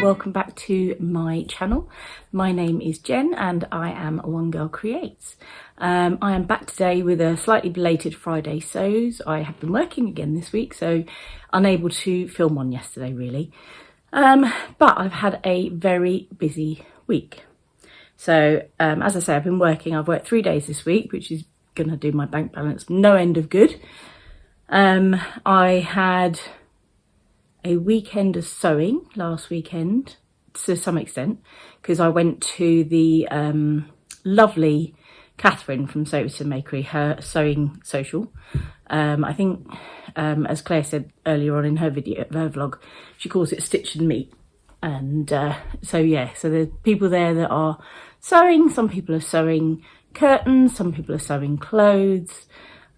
welcome back to my channel. My name is Jen and I am One Girl Creates. I am back today with a slightly belated Friday sews. I have been working again this week, so unable to film on yesterday really. But I've had a very busy week. So as I say, I've been working. I've worked 3 days this week, which is going to do my bank balance no end of good. I had a weekend of sewing last weekend to some extent because I went to the lovely Catherine from Sewcial Makery, her sewing social. I think as Claire said earlier on in her video, her vlog, she calls it Stitch and Meet. And so yeah, so there's people there that are sewing, some people are sewing curtains, some people are sewing clothes.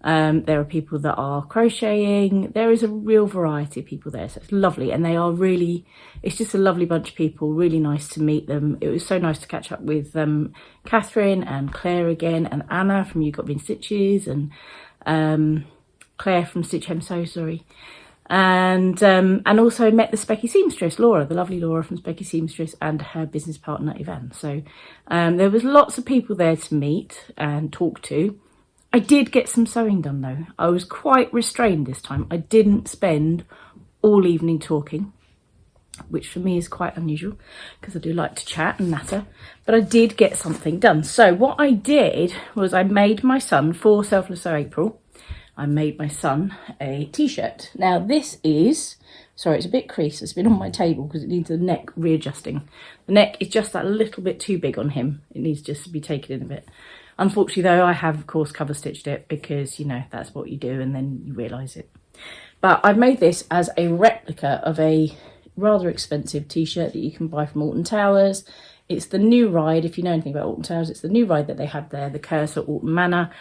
There are people that are crocheting. There is a real variety of people there, so it's lovely, and they are really, it's just a lovely bunch of people, really nice to meet them. It was so nice to catch up with Catherine and Claire again, and Anna from You Got Me in Stitches, and Claire from Stitch Hem Sew, sorry. And also met the Specky Seamstress, Laura, the lovely Laura from Specky Seamstress, and her business partner Aran. So there was lots of people there to meet and talk to. I did get some sewing done though. I was quite restrained this time. I didn't spend all evening talking, which for me is quite unusual because I do like to chat and natter, but I did get something done. So what I did was I made my son, for Selfless Sew April, I made my son a t-shirt. Now this is, sorry, it's a bit creased. It's been on my table because it needs the neck readjusting. The neck is just that little bit too big on him. It needs just to be taken in a bit. Unfortunately though, I have of course cover stitched it because, you know, that's what you do and then you realise it. But I've made this as a replica of a rather expensive t-shirt that you can buy from Alton Towers. It's the new ride. If you know anything about Alton Towers, it's the new ride that they have there, the Cursor Alton Manor.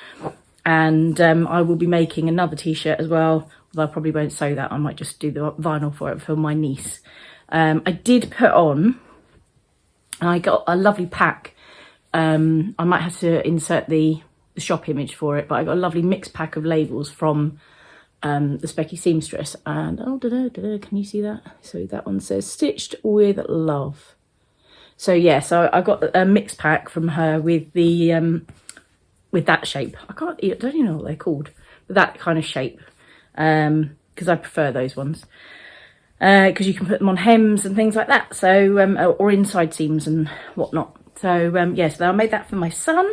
And I will be making another t-shirt as well, although I probably won't sew that. I might just do the vinyl for it for my niece. I did put on, I got a lovely pack. I might have to insert the shop image for it, but I got a lovely mixed pack of labels from the Specky Seamstress. And oh, can you see that? So that one says Stitched with Love. So yeah, so I got a mixed pack from her with the with that shape. I don't even know what they're called, but that kind of shape, because I prefer those ones. Because you can put them on hems and things like that. So or inside seams and whatnot. So yes, I made that for my son.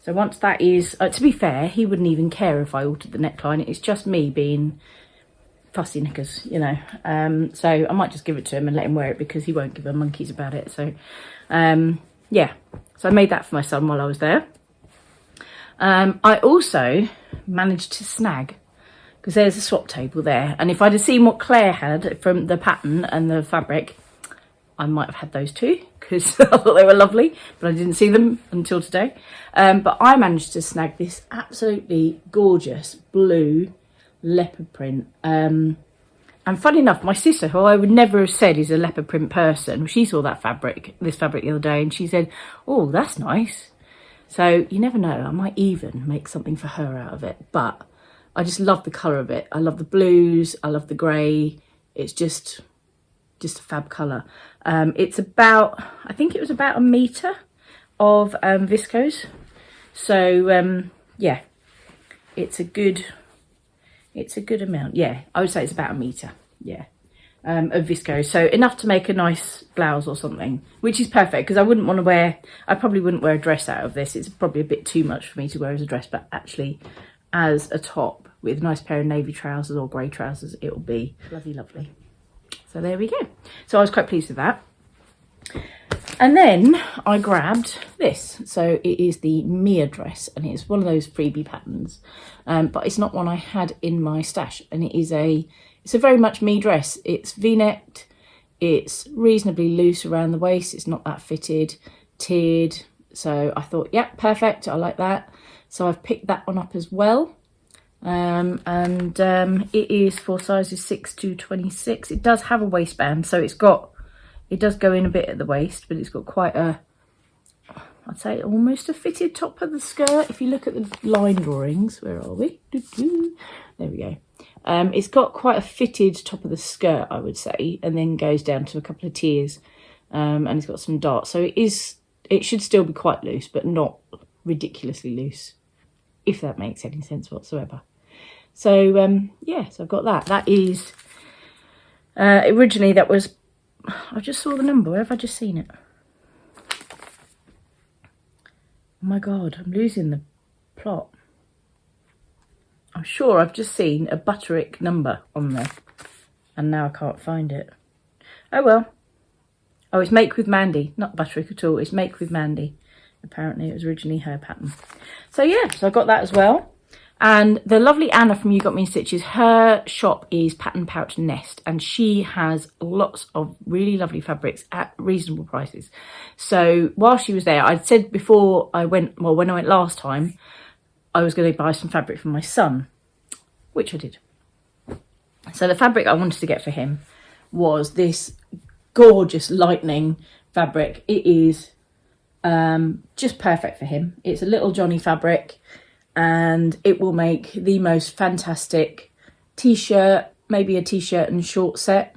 So once that is, to be fair, he wouldn't even care if I altered the neckline. It's just me being fussy knickers, you know. So I might just give it to him and let him wear it because he won't give a monkeys about it. So yeah, so I made that for my son while I was there. I also managed to snag, because there's a swap table there, and if I'd have seen what Claire had from the pattern and the fabric, I might have had those too, because I thought they were lovely, but I didn't see them until today. But I managed to snag this absolutely gorgeous blue leopard print. And funny enough, my sister, who I would never have said is a leopard print person, she saw that fabric, this fabric the other day, and she said, oh, that's nice. So you never know, I might even make something for her out of it. But I just love the colour of it. I love the blues, I love the grey. It's just a fab colour. It's about, I think it was about 1 metre of viscose. So yeah, it's a good amount. Yeah, I would say it's about 1 metre, yeah, of viscose. So enough to make a nice blouse or something, which is perfect because I probably wouldn't wear a dress out of this. It's probably a bit too much for me to wear as a dress, but actually as a top with a nice pair of navy trousers or grey trousers, it'll be lovely, lovely. So there we go. So I was quite pleased with that. And then I grabbed this. So it is the Mia dress, and it's one of those freebie patterns, but it's not one I had in my stash. And it's a very much me dress. It's V-necked. It's reasonably loose around the waist. It's not that fitted, tiered. So I thought, yeah, perfect. I like that. So I've picked that one up as well. It is for sizes 6 to 26. It does have a waistband, so it does go in a bit at the waist, but it's got quite a, I'd say almost a fitted top of the skirt. If you look at the line drawings, where are we? There we go. It's got quite a fitted top of the skirt, I would say, and then goes down to a couple of tiers and it's got some darts. So it should still be quite loose, but not ridiculously loose, if that makes any sense whatsoever. So yeah, so I've got that. That is, originally that was, I just saw the number, where have I just seen it? Oh my God, I'm losing the plot. I'm sure I've just seen a Butterick number on there, and now I can't find it. Oh well. Oh, it's Make with Mandy, not Butterick at all. It's Make with Mandy. Apparently it was originally her pattern. So yeah, so I got that as well. And the lovely Anna from You Got Me in Stitches, her shop is Pattern Pouch Nest, and she has lots of really lovely fabrics at reasonable prices. So while she was there, I'd said before I went, well, when I went last time, I was going to buy some fabric for my son, which I did. So the fabric I wanted to get for him was this gorgeous lightning fabric. It is just perfect for him. It's a little Johnny fabric, and it will make the most fantastic t-shirt, maybe a t-shirt and short set.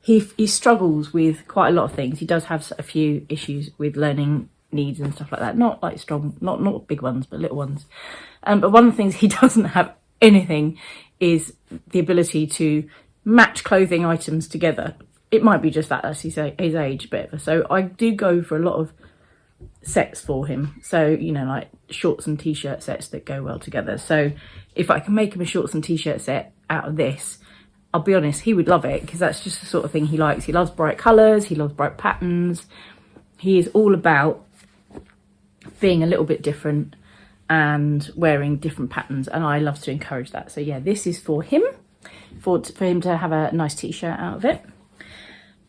He struggles with quite a lot of things. He does have a few issues with learning needs and stuff like that. Not like strong, not big ones, but little ones. But one of the things he doesn't have anything is the ability to match clothing items together. It might be just that, that's his age, but so I do go for a lot of sets for him. So, you know, like shorts and t-shirt sets that go well together. So if I can make him a shorts and t-shirt set out of this, I'll be honest, he would love it, because that's just the sort of thing he likes. He loves bright colours, he loves bright patterns. He is all about being a little bit different and wearing different patterns, and I love to encourage that. So yeah, this is for him, for him to have a nice t-shirt out of it.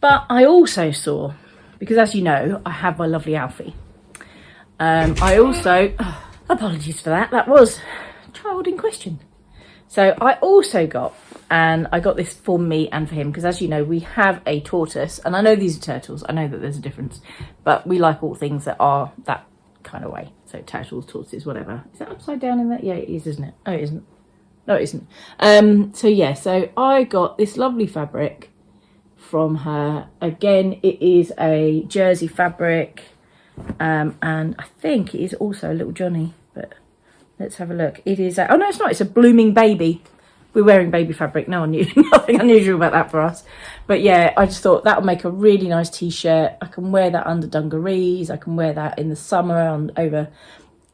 But I also saw, because as you know, I have my lovely Alfie. I also, apologies for that, that was a child in question. So I also got, and I got this for me and for him, because as you know, we have a tortoise, and I know these are turtles, I know that there's a difference, but we like all things that are that kind of way. So turtles, tortoises, whatever. Is that upside down in that? Yeah, it is, isn't it? Oh, it isn't. No, it isn't. So yeah, so I got this lovely fabric from her. Again, it is a jersey fabric, and I think it is also a little Johnny, but let's have a look. It is oh no, it's not, it's a blooming baby. We're wearing baby fabric, nothing unusual about that for us. But yeah, I just thought that would make a really nice t-shirt. I can wear that under dungarees, I can wear that in the summer on over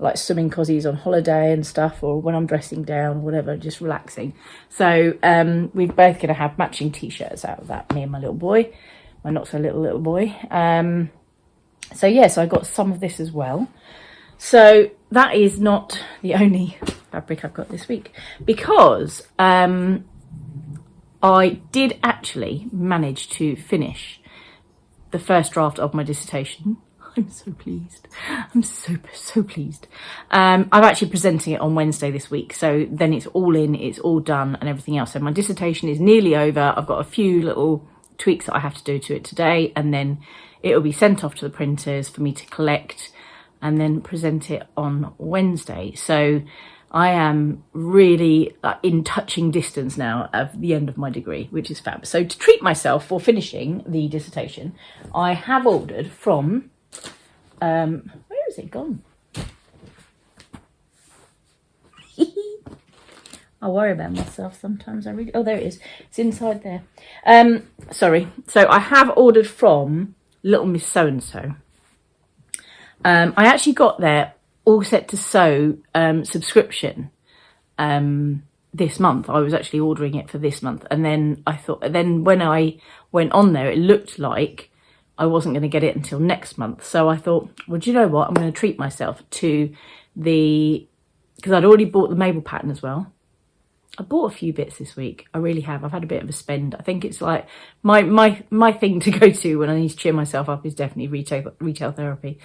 like swimming cozies on holiday and stuff, or when I'm dressing down, whatever, just relaxing. So we're both going to have matching t-shirts out of that, me and my little boy, my not so little boy. So yeah, so I got some of this as well. So that is not the only fabric I've got this week, because I did actually manage to finish the first draft of my dissertation. I'm so pleased. I'm so pleased. I'm actually presenting it on Wednesday this week, so then it's all in, it's all done and everything else. So my dissertation is nearly over. I've got a few little tweaks that I have to do to it today, and then it'll be sent off to the printers for me to collect and then present it on Wednesday. So I am really in touching distance now of the end of my degree, which is fab. So to treat myself for finishing the dissertation, I have ordered from where is it gone? I worry about myself sometimes. Oh, there it is. It's inside there. Sorry. So I have ordered from Little Miss So-and-so. I actually got their All Set to Sew subscription this month. I was actually ordering it for this month, and then I thought, then when I went on there, it looked like I wasn't going to get it until next month. So I thought, well, do you know what? I'm going to treat myself to because I'd already bought the Mabel pattern as well. I bought a few bits this week. I really have. I've had a bit of a spend. I think it's like my thing to go to when I need to cheer myself up is definitely retail therapy.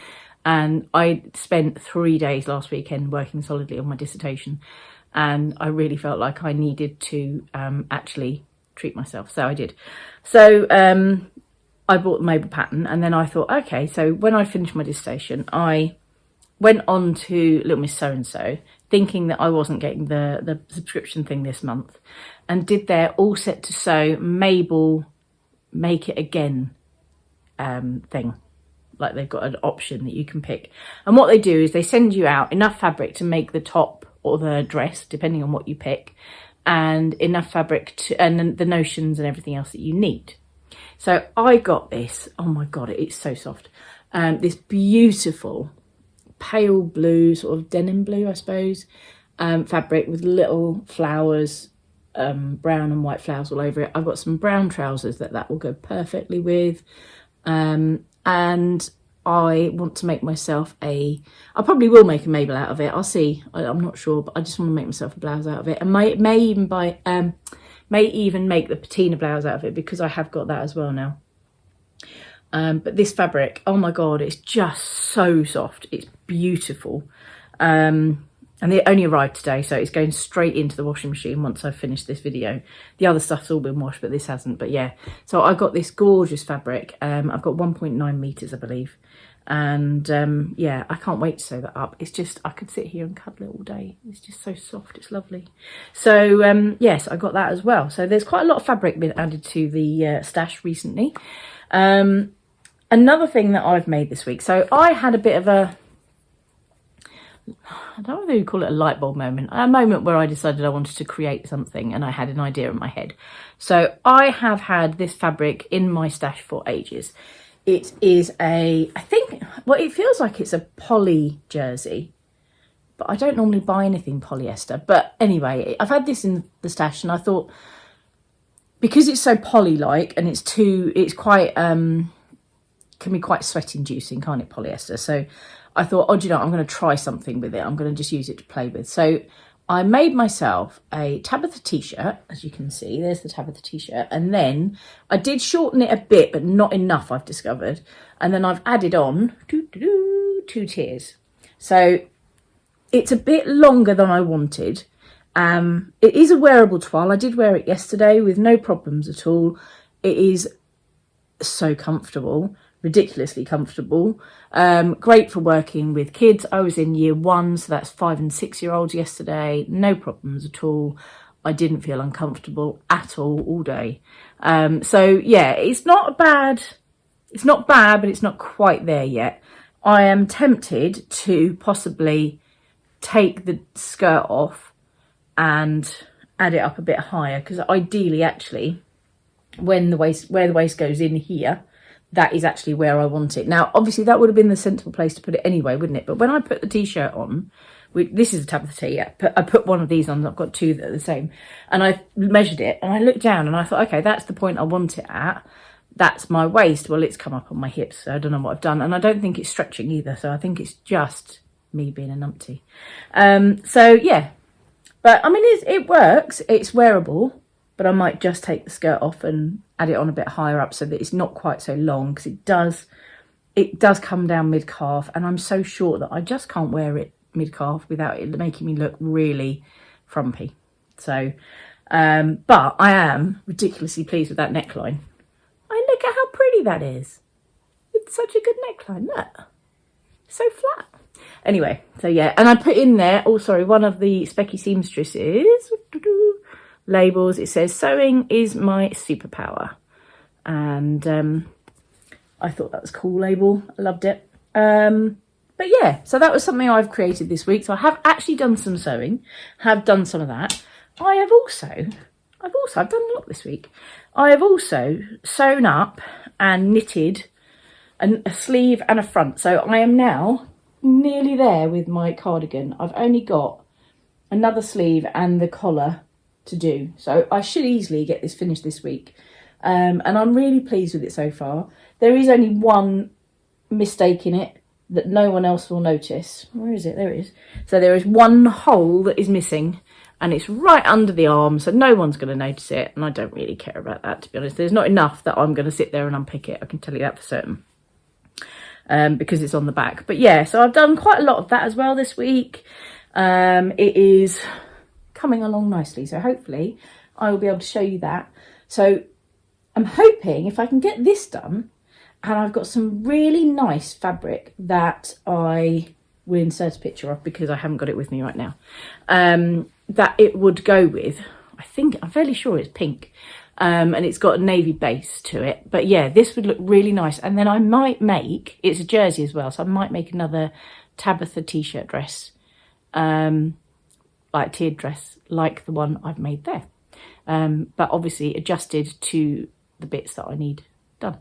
And I spent 3 days last weekend working solidly on my dissertation, and I really felt like I needed to actually treat myself. So I did. So I bought the Mabel pattern, and then I thought, okay, so when I finished my dissertation, I went on to Little Miss So-and-so, thinking that I wasn't getting the subscription thing this month, and did their All Set to Sew Mabel Make It Again thing. Like they've got an option that you can pick. And what they do is they send you out enough fabric to make the top or the dress, depending on what you pick, and enough fabric to, and the notions and everything else that you need. So I got this, oh my God, it's so soft. This beautiful pale blue, sort of denim blue, I suppose, fabric with little flowers, brown and white flowers all over it. I've got some brown trousers that will go perfectly with. And I want to make myself I probably will make a Mabel out of it. I'll see. I'm not sure, but I just want to make myself a blouse out of it. And may even make the patina blouse out of it, because I have got that as well now. But this fabric, oh my God, it's just so soft. It's beautiful. And it only arrived today, so it's going straight into the washing machine once I've finished this video. The other stuff's all been washed, but this hasn't. But yeah, so I got this gorgeous fabric. I've got 1.9 meters, I believe. And yeah, I can't wait to sew that up. It's just, I could sit here and cuddle it all day. It's just so soft, it's lovely. So yes, I got that as well. So there's quite a lot of fabric been added to the stash recently. Another thing that I've made this week. So I had a bit of a, I don't know whether you call it a light bulb moment, a moment where I decided I wanted to create something and I had an idea in my head. So I have had this fabric in my stash for ages. It is I think, well, it feels like it's a poly jersey, but I don't normally buy anything polyester. But anyway, I've had this in the stash and I thought, because it's so poly-like and it's quite, can be quite sweat inducing, can't it, polyester? So I thought, oh, do you know, I'm going to try something with it. I'm going to just use it to play with. So I made myself a Tabitha t-shirt, as you can see. There's the Tabitha t-shirt. And then I did shorten it a bit, but not enough, I've discovered. And then I've added on 2 tiers. So it's a bit longer than I wanted. It is a wearable toile. I did wear it yesterday with no problems at all. It is so comfortable. Ridiculously comfortable. Great for working with kids. I was in year 1, so that's 5 and 6 year olds yesterday. No problems at all. I didn't feel uncomfortable at all day. So yeah, it's not bad, but it's not quite there yet. I am tempted to possibly take the skirt off and add it up a bit higher, because ideally, actually, where the waist goes in here, that is actually where I want it. Now, obviously, that would have been the sensible place to put it anyway, wouldn't it? But when I put the t-shirt on, this is a Tabitha tee, yeah, I put one of these on. I've got 2 that are the same. And I measured it and I looked down and I thought, okay, that's the point I want it at. That's my waist. Well, it's come up on my hips, so I don't know what I've done. And I don't think it's stretching either. So I think it's just me being a numpty. So, yeah. But, I mean, it works. It's wearable. But I might just take the skirt off and add it on a bit higher up so that it's not quite so long, because it does come down mid-calf, and I'm so short that I just can't wear it mid-calf without it making me look really frumpy. So, but I am ridiculously pleased with that neckline. Look at how pretty that is. It's such a good neckline, look. So flat. Anyway, so yeah, and I put in there, oh sorry, one of the Specky seamstresses labels. It says, sewing is my superpower. And I thought that was a cool label. I loved it. But yeah, so that was something I've created this week. So I have actually done some sewing, have done some of that. I've done a lot this week. I have also sewn up and knitted a sleeve and a front. So I am now nearly there with my cardigan. I've only got another sleeve and the collar to do, so I should easily get this finished this week, and I'm really pleased with it so far. There is only one mistake in it that no one else will notice. Where is it? There it is. So there is one hole that is missing, and it's right under the arm, so no one's going to notice it, and I don't really care about that, to be honest. There's not enough that I'm going to sit there and unpick it, I can tell you that for certain, because it's on the back. But yeah, so I've done quite a lot of that as well this week. It is coming along nicely, so hopefully I will be able to show you that. So I'm hoping if I can get this done, and I've got some really nice fabric that I will insert a picture of because I haven't got it with me right now, that it would go with. I'm fairly sure it's pink, and it's got a navy base to it. But yeah, this would look really nice. And then I might make, it's a jersey as well, so I might make another Tabitha t-shirt dress, like tiered dress, like the one I've made there. But obviously adjusted to the bits that I need done.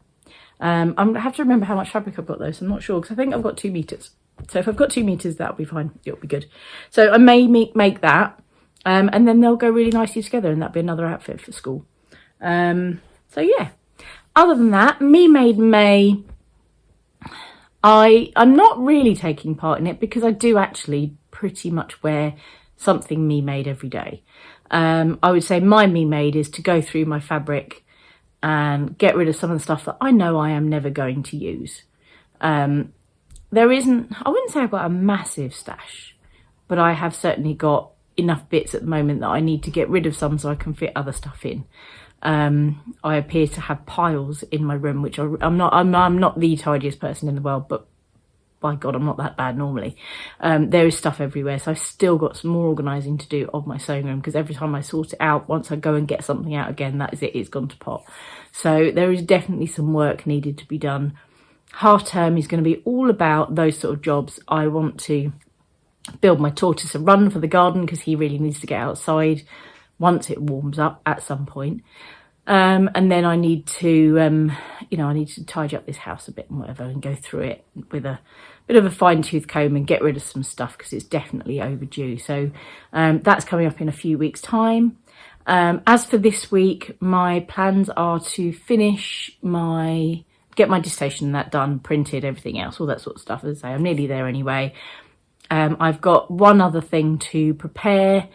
I have to remember how much fabric I've got though, so I'm not sure, because I think I've got 2 meters. So if I've got 2 meters, that'll be fine. It'll be good. So I may make that, and then they'll go really nicely together, and that'll be another outfit for school. So yeah, other than that, Me Made May, I'm not really taking part in it because I do actually pretty much wear something Me Made every day. I would say my Me Made is to go through my fabric and get rid of some of the stuff that I know I am never going to use. There isn't, I wouldn't say I've got a massive stash, but I have certainly got enough bits at the moment that I need to get rid of some so I can fit other stuff in. I appear to have piles in my room, which I'm not the tidiest person in the world, but by God, I'm not that bad normally. There is stuff everywhere, so I've still got some more organising to do of my sewing room, because every time I sort it out, once I go and get something out again, that is it, it's gone to pot. So there is definitely some work needed to be done. Half term is going to be all about those sort of jobs. I want to build my tortoise a run for the garden, because he really needs to get outside once it warms up at some point. And then I need to, I need to tidy up this house a bit and whatever, and go through it with a bit of a fine-tooth comb and get rid of some stuff, because it's definitely overdue. So that's coming up in a few weeks' time. As for this week, my plans are to get my dissertation and that done, printed, everything else, all that sort of stuff. As I say, I'm nearly there anyway. I've got one other thing to prepare,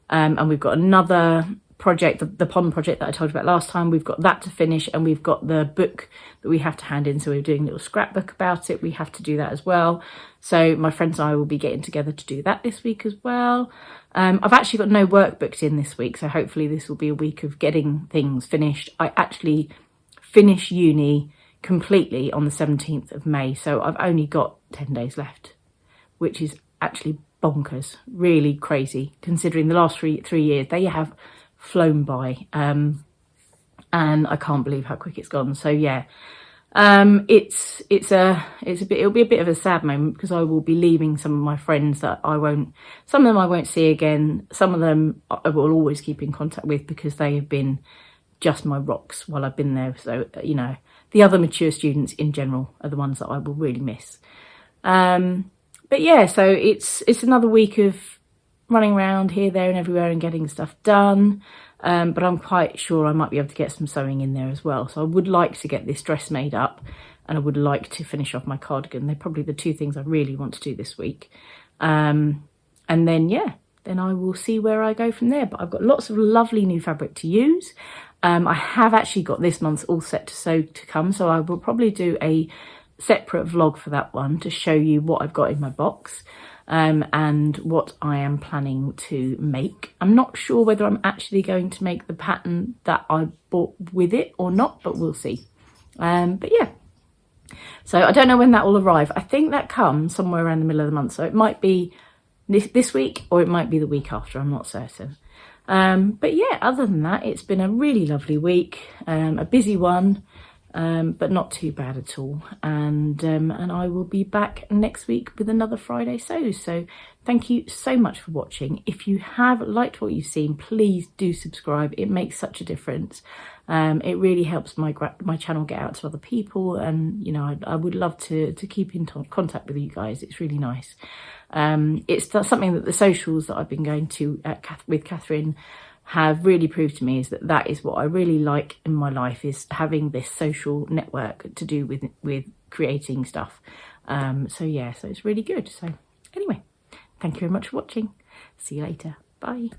and we've got another project, the pond project that I told you about last time. We've got that to finish, and we've got the book that we have to hand in, so we're doing a little scrapbook about it. We have to do that as well. So my friends and I will be getting together to do that this week as well. I've actually got no work booked in this week, so hopefully this will be a week of getting things finished. I actually finish uni completely on the 17th of May, so I've only got 10 days left, which is actually bonkers, really crazy, considering the last three years they have flown by, and I can't believe how quick it's gone. So yeah, it'll be a bit of a sad moment, because I will be leaving some of my friends that some of them I won't see again. Some of them I will always keep in contact with, because they have been just my rocks while I've been there. So the other mature students in general are the ones that I will really miss. But yeah, so it's another week of running around here, there and everywhere and getting stuff done. But I'm quite sure I might be able to get some sewing in there as well. So I would like to get this dress made up, and I would like to finish off my cardigan. They're probably the two things I really want to do this week. And then, yeah, then I will see where I go from there. But I've got lots of lovely new fabric to use. I have actually got this month's all set to sew to come, so I will probably do a separate vlog for that one to show you what I've got in my box, and what I am planning to make. I'm not sure whether I'm actually going to make the pattern that I bought with it or not, but we'll see. But yeah, so I don't know when that will arrive. I think that comes somewhere around the middle of the month, so it might be this week or it might be the week after, I'm not certain. But yeah, other than that, it's been a really lovely week, a busy one, but not too bad at all. And I will be back next week with another Friday Sews. So thank you so much for watching. If you have liked what you've seen, please do subscribe. It makes such a difference. It really helps my channel get out to other people, and I would love to keep in contact with you guys. It's really nice. It's something that the socials that I've been going to with Catherine have really proved to me, is that is what I really like in my life, is having this social network to do with creating stuff. So yeah, so it's really good. So anyway, thank you very much for watching. See you later. Bye.